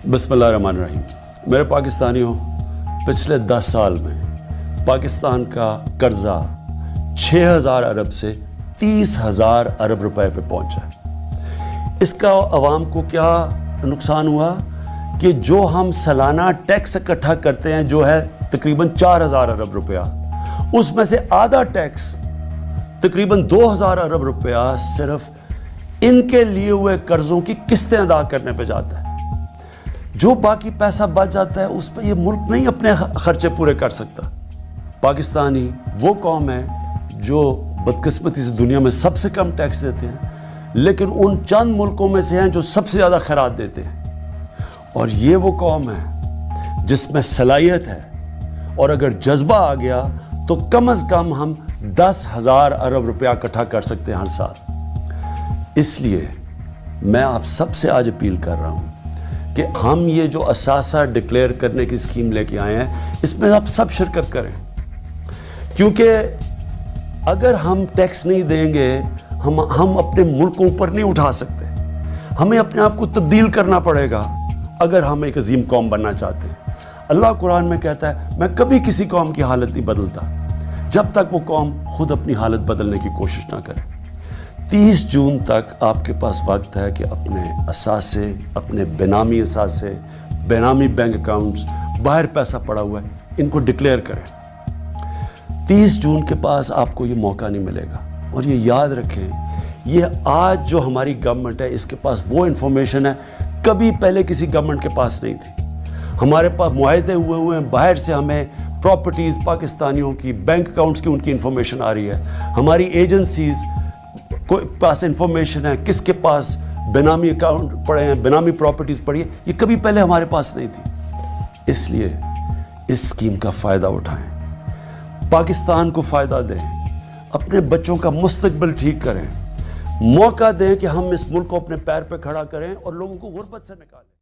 बिस्मिल्लाहिर्रहमानिर्रहीम। मेरे पाकिस्तानियों, पिछले 10 साल में पाकिस्तान का कर्जा 6,000 अरब से 30,000 अरब रुपए पे पहुंचा। इसका आवाम को क्या नुकसान हुआ कि जो हम सालाना टैक्स इकट्ठा करते हैं जो है तकरीबन 4,000 अरब रुपया, उसमें से आधा टैक्स तकरीबन 2,000 अरब रुपया सिर्फ इनके लिए हुए कर्जों की किस्तें अदा करने पे जाता है। जो बाकी पैसा बच जाता है उस पर ये मुल्क नहीं अपने खर्चे पूरे कर सकता। पाकिस्तानी वो कौम है जो बदकिस्मती से दुनिया में सबसे कम टैक्स देते हैं, लेकिन उन चंद मुल्कों में से हैं जो सबसे ज़्यादा खैरात देते हैं। और ये वो कौम है जिसमें सलाहियत है, और अगर जज्बा आ गया तो कम अज़ कम हम 10,000 अरब रुपया इकट्ठा कर सकते हैं हर साल। इसलिए मैं आप सबसे आज अपील कर रहा हूँ कि हम ये जो असासा डिक्लेयर करने की स्कीम लेके आए हैं, इसमें आप सब शिरकत करें, क्योंकि अगर हम टैक्स नहीं देंगे हम अपने मुल्क को ऊपर नहीं उठा सकते। हमें अपने आप को तब्दील करना पड़ेगा अगर हम एक अजीम कौम बनना चाहते हैं। अल्लाह कुरान में कहता है, मैं कभी किसी कौम की हालत नहीं बदलता जब तक वो कौम खुद अपनी हालत बदलने की कोशिश ना करे। 30 जून तक आपके पास वक्त है कि अपने असासे, अपने बेनामी असासे, बेनामी बैंक अकाउंट्स, बाहर पैसा पड़ा हुआ है, इनको डिक्लेयर करें। 30 जून के पास आपको ये मौका नहीं मिलेगा। और ये याद रखें, ये आज जो हमारी गवर्नमेंट है इसके पास वो इन्फॉर्मेशन है कभी पहले किसी गवर्नमेंट के पास नहीं थी। हमारे पास मुआहदे हुए हैं, बाहर से हमें प्रॉपर्टीज़ पाकिस्तानियों की, बैंक अकाउंट्स की उनकी इन्फॉर्मेशन आ रही है। हमारी एजेंसीज़ कोई पास इंफॉर्मेशन है किसके पास बेनामी अकाउंट पड़े हैं, बेनामी प्रॉपर्टीज़ पड़ी है, ये कभी पहले हमारे पास नहीं थी। इसलिए इस स्कीम का फ़ायदा उठाएं, पाकिस्तान को फ़ायदा दें, अपने बच्चों का मुस्तकबिल ठीक करें, मौका दें कि हम इस मुल्क को अपने पैर पे खड़ा करें और लोगों को गुर्बत से निकालें।